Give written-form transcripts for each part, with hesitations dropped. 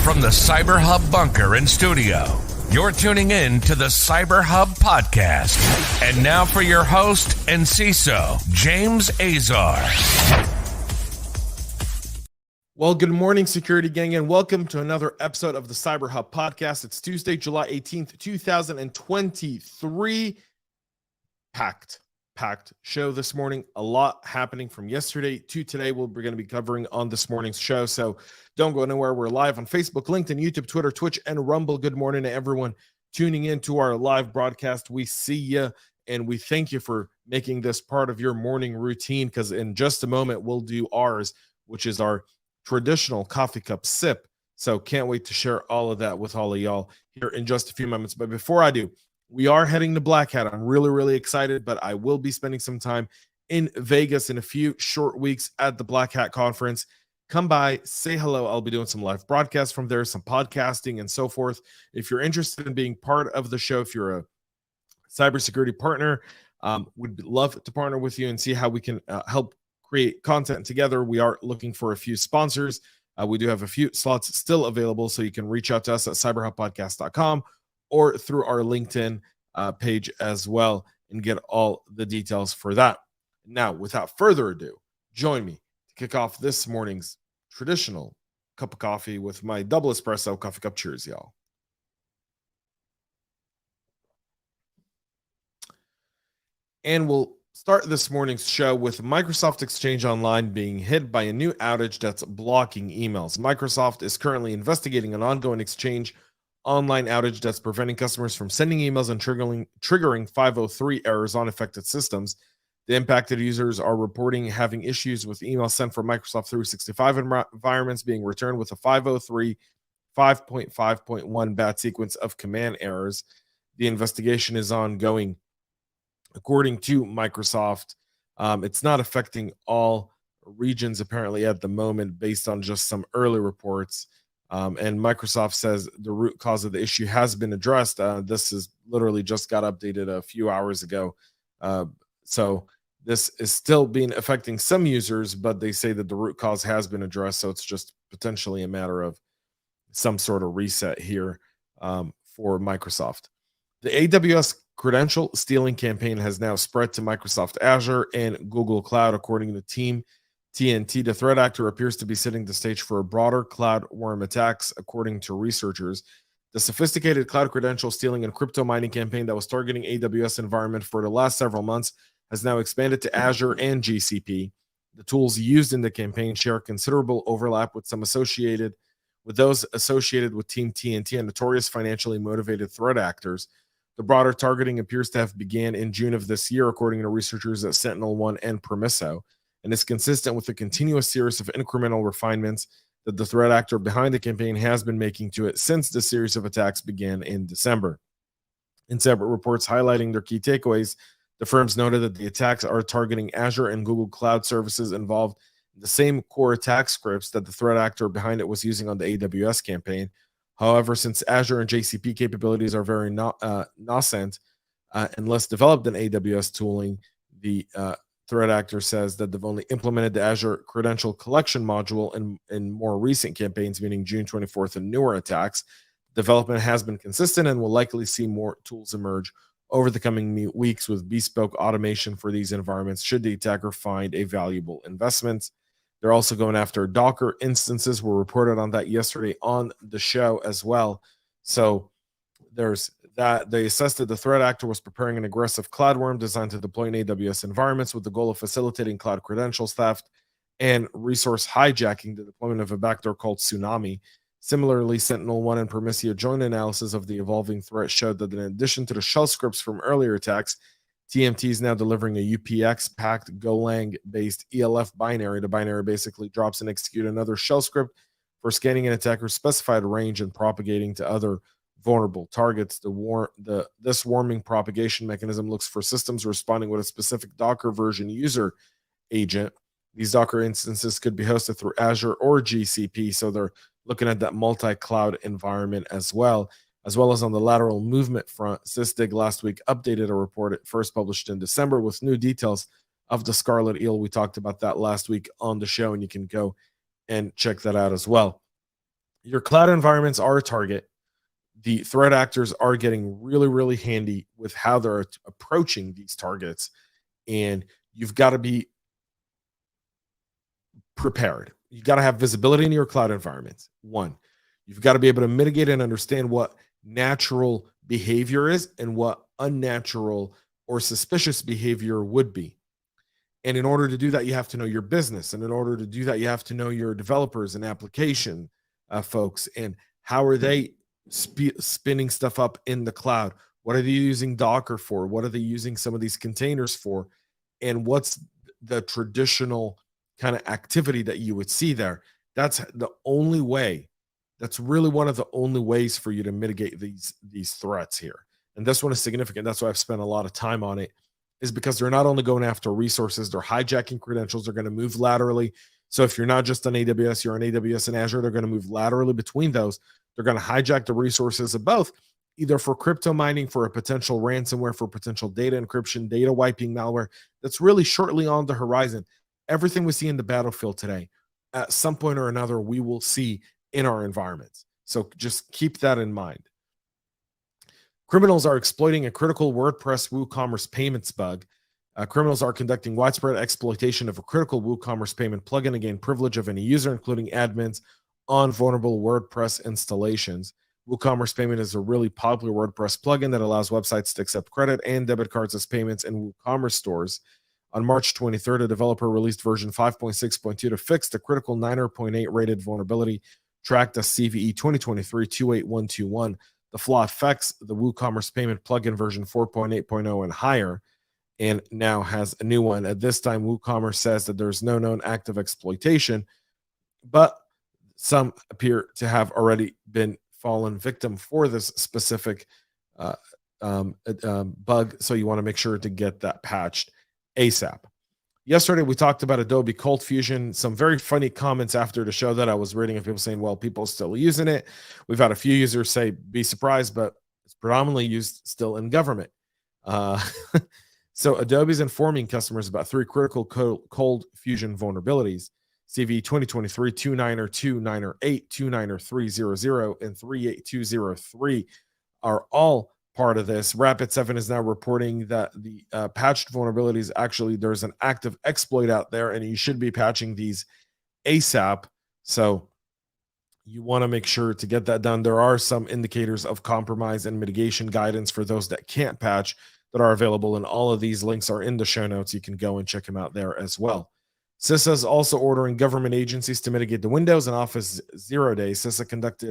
From the CyberHub bunker and studio, you're tuning in to the CyberHub Podcast. And now for your host and CISO, James Azar. Well, good morning, security gang, and welcome to another episode of the CyberHub Podcast. It's Tuesday, July 18th, 2023. Packed show this morning. A lot happening from yesterday to today. We're going to be covering on this morning's show, so don't go anywhere. We're live on Facebook, LinkedIn, YouTube, Twitter, Twitch, and Rumble. Good morning to everyone tuning in to our live broadcast. We see you, and we thank you for making this part of your morning routine, because in just a moment, we'll do ours, which is our traditional coffee cup sip. So can't wait to share all of that with all of y'all here in just a few moments. But before I do, we are heading to Black Hat. I'm really excited, but I will be spending some time in Vegas in a few short weeks at the Black Hat conference. Come by, say hello. I'll be doing some live broadcasts from there, some podcasting and so forth. If you're interested in being part of the show, if you're a cybersecurity partner, would love to partner with you and see how we can help create content together. We are looking for a few sponsors. We do have a few slots still available, so you can reach out to us at cyberhubpodcast.com or through our LinkedIn page as well and get all the details for that. Now, without further ado, join me to kick off this morning's traditional cup of coffee with my double espresso coffee cup. Cheers, y'all. And we'll start this morning's show with Microsoft Exchange Online being hit by a new outage that's blocking emails. Microsoft is currently investigating an ongoing Exchange Online outage that's preventing customers from sending emails and triggering 503 errors on affected systems. The impacted users are reporting having issues with emails sent from Microsoft 365 environments being returned with a 503 5.5.1 bad sequence of command errors. The investigation is ongoing. According to Microsoft, it's not affecting all regions apparently at the moment based on just some early reports. And Microsoft says the root cause of the issue has been addressed. This is literally just got updated a few hours ago. So this is still affecting some users, but they say that the root cause has been addressed. So it's just potentially a matter of some sort of reset here for Microsoft. The AWS Credential stealing campaign has now spread to Microsoft Azure and Google Cloud, according to Team TNT. The threat actor appears to be setting the stage for a broader cloud worm attacks, according to researchers. The sophisticated cloud credential stealing and crypto mining campaign that was targeting AWS environment for the last several months has now expanded to Azure and GCP. The tools used in the campaign share considerable overlap with those associated with Team TNT and notorious financially motivated threat actors. The broader targeting appears to have began in June of this year, according to researchers at SentinelOne and Permiso, and is consistent with the continuous series of incremental refinements that the threat actor behind the campaign has been making to it since the series of attacks began in December. In separate reports highlighting their key takeaways, the firms noted that the attacks are targeting Azure and Google Cloud services involved in the same core attack scripts that the threat actor behind it was using on the AWS campaign. However, since Azure and GCP capabilities are very nascent and less developed than AWS tooling, the threat actor says that they've only implemented the Azure Credential Collection module in more recent campaigns, meaning June 24th and newer attacks. Development has been consistent and will likely see more tools emerge over the coming weeks with bespoke automation for these environments should the attacker find a valuable investment. They're also going after Docker instances. Were reported on that yesterday on the show as well. So there's that. They assessed that the threat actor was preparing an aggressive cloud worm designed to deploy in AWS environments with the goal of facilitating cloud credentials theft and resource hijacking. The deployment of a backdoor called Tsunami. Similarly, SentinelOne and Permiso joint analysis of the evolving threat showed that in addition to the shell scripts from earlier attacks, TMT is now delivering a UPX-packed Golang-based ELF binary. The binary basically drops and execute another shell script for scanning an attacker's specified range and propagating to other vulnerable targets. This warming propagation mechanism looks for systems responding with a specific Docker version user agent. These Docker instances could be hosted through Azure or GCP, so they're looking at that multi-cloud environment as well as on the lateral movement front. Sysdig last week updated a report it first published in December with new details of the Scarlet Eel. We talked about that last week on the show, and you can go and check that out as well. your cloud environments are a target. The threat actors are getting really, really handy with how they're approaching these targets. And you've got to be prepared. You got to have visibility in your cloud environments. One, you've got to be able to mitigate and understand what natural behavior is and what unnatural or suspicious behavior would be. And in order to do that, you have to know your business. And in order to do that, you have to know your developers and application folks and how are they spinning stuff up in the cloud. What are they using Docker for? What are they using some of these containers for? And what's the traditional kind of activity that you would see there? That's the only way. That's really one of the only ways for you to mitigate these threats here. And this one is significant. That's why I've spent a lot of time on it, is because they're not only going after resources, they're hijacking credentials. They're going to move laterally. So if you're not just on AWS, you're on AWS and Azure, they're going to move laterally between those. They're going to hijack the resources of both, either for crypto mining, for a potential ransomware, for potential data encryption, data wiping malware. That's really shortly on the horizon. Everything we see in the battlefield today, at some point or another, we will see in our environments. So just keep that in mind. Criminals are exploiting a critical WordPress WooCommerce Payments bug. Criminals are conducting widespread exploitation of a critical WooCommerce payment plugin to gain privilege of any user, including admins, on vulnerable WordPress installations. WooCommerce Payment is a really popular WordPress plugin that allows websites to accept credit and debit cards as payments in WooCommerce stores. On March 23rd, a developer released version 5.6.2 to fix the critical 9.8 rated vulnerability tracked as CVE 2023-28121. The flaw affects the WooCommerce Payment plugin version 4.8.0 and higher, and now has a new one. At this time, WooCommerce says that there's no known active exploitation, but some appear to have already been fallen victim for this specific bug. So you want to make sure to get that patched ASAP. Yesterday, we talked about Adobe ColdFusion. Some very funny comments after the show that I was reading of people saying, well, people are still using it. We've had a few users say, be surprised, but it's predominantly used still in government. So Adobe's informing customers about 3 critical ColdFusion vulnerabilities: CV 2023-29er2, 9er8, 29er300, and 38203 are all part of this. Rapid7 is now reporting that the patched vulnerabilities, actually there's an active exploit out there, and you should be patching these ASAP. So you want to make sure to get that done. There are some indicators of compromise and mitigation guidance for those that can't patch that are available, and all of these links are in the show notes. You can go and check them out there as well. CISA is also ordering government agencies to mitigate the Windows and Office 0 days. CISA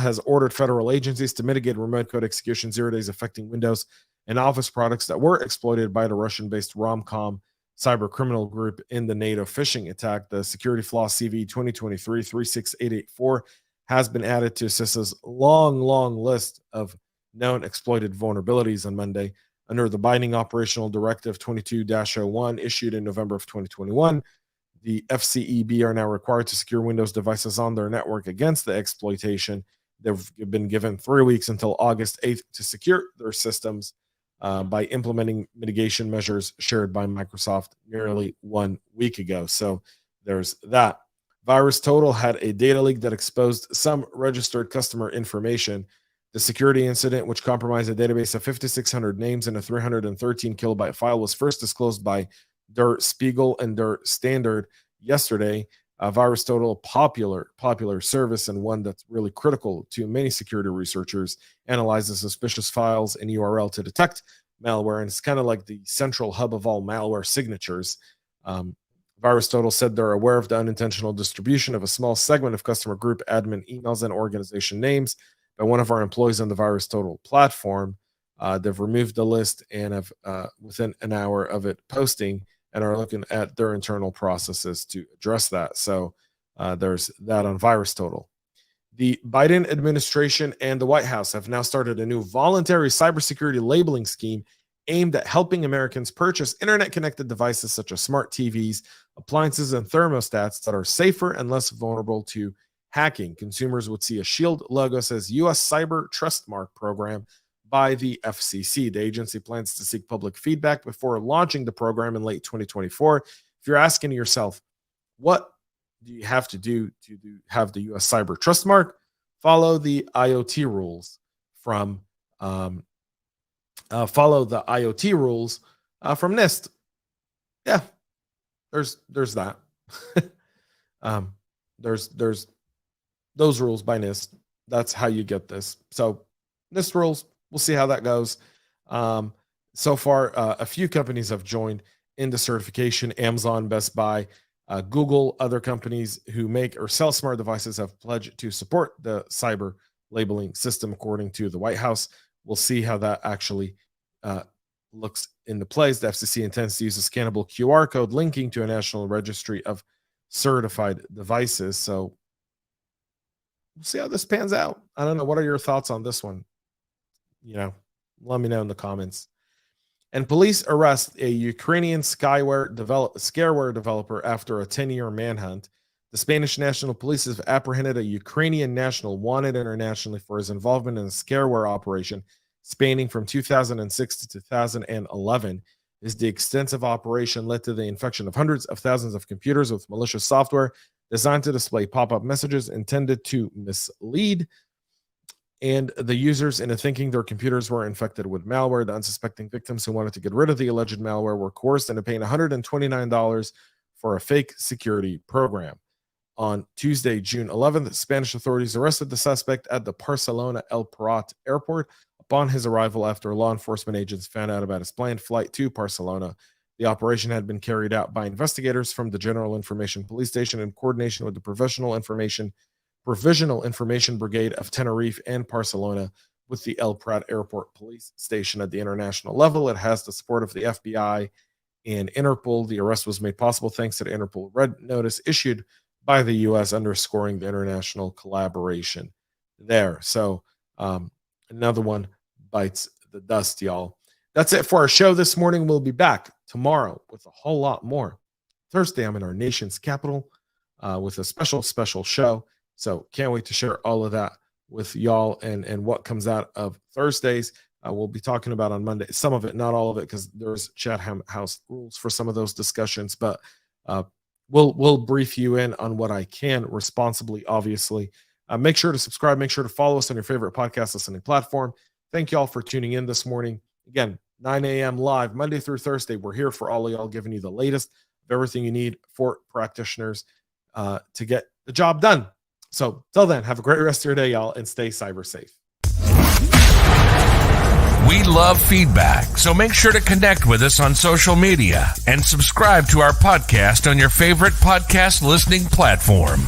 has ordered federal agencies to mitigate remote code execution 0 days affecting Windows and Office products that were exploited by the Russian-based Romcom cyber criminal group in the NATO phishing attack. The security flaw CV 2023-36884 has been added to CISA's long list of known exploited vulnerabilities on Monday. Under the binding operational directive 22-01 issued in November of 2021, the FCEB are now required to secure Windows devices on their network against the exploitation. They've been given 3 weeks until August 8th to secure their systems by implementing mitigation measures shared by Microsoft nearly 1 week ago. So there's that. VirusTotal had a data leak that exposed some registered customer information. The security incident, which compromised a database of 5,600 names and a 313 kilobyte file, was first disclosed by Der Spiegel and Der Standard yesterday. VirusTotal, popular service and one that's really critical to many security researchers, analyzes suspicious files and URL to detect malware, and it's kind of like the central hub of all malware signatures. VirusTotal said they're aware of the unintentional distribution of a small segment of customer group admin emails and organization names by one of our employees on the VirusTotal platform. They've removed the list and have within an hour of it posting, and are looking at their internal processes to address that. So there's that on VirusTotal. The Biden administration and the White House have now started a new voluntary cybersecurity labeling scheme aimed at helping Americans purchase internet-connected devices such as smart TVs, appliances, and thermostats that are safer and less vulnerable to hacking. Consumers would see a shield logo says U.S. Cyber Trustmark program by the FCC. The agency plans to seek public feedback before launching the program in late 2024. If you're asking yourself, what you have to do have the U.S. Cyber Trustmark? Follow the IoT rules from from NIST. Yeah, there's that. There's those rules by NIST. That's how you get this. So NIST rules, we'll see how that goes. So far, a few companies have joined into certification. Amazon, Best Buy, Google, other companies who make or sell smart devices have pledged to support the cyber labeling system, according to the White House. We'll see how that actually looks into place. The FCC intends to use a scannable QR code linking to a national registry of certified devices. So we'll see how this pans out. I don't know. What are your thoughts on this one? Let me know in the comments. And police arrest a Ukrainian Scareware developer after a 10-year manhunt. The Spanish National Police have apprehended a Ukrainian national wanted internationally for his involvement in a Scareware operation spanning from 2006 to 2011. The extensive operation led to the infection of hundreds of thousands of computers with malicious software designed to display pop-up messages intended to mislead and the users into thinking their computers were infected with malware. The unsuspecting victims who wanted to get rid of the alleged malware were coerced into paying $129 for a fake security program. On Tuesday, June 11th, Spanish authorities arrested the suspect at the Barcelona El Prat airport upon his arrival after law enforcement agents found out about his planned flight to Barcelona. The operation had been carried out by investigators from the General Information Police Station in coordination with the Provisional Information Brigade of Tenerife and Barcelona, with the El Prat Airport Police Station at the international level. It has the support of the FBI and Interpol. The arrest was made possible thanks to the Interpol red notice issued by the U.S., underscoring the international collaboration there. So another one bites the dust, y'all. That's it for our show this morning. We'll be back tomorrow with a whole lot more. Thursday, I'm in our nation's capital with a special show. So can't wait to share all of that with y'all and what comes out of Thursdays. We'll be talking about on Monday, some of it, not all of it, because there's chat house rules for some of those discussions, but we'll brief you in on what I can responsibly, obviously. Make sure to subscribe. Make sure to follow us on your favorite podcast listening platform. Thank y'all for tuning in this morning. Again, 9 a.m. live, Monday through Thursday. We're here for all of y'all, giving you the latest of everything you need for practitioners to get the job done. So till then, have a great rest of your day, y'all, and stay cyber safe. We love feedback, so make sure to connect with us on social media and subscribe to our podcast on your favorite podcast listening platform.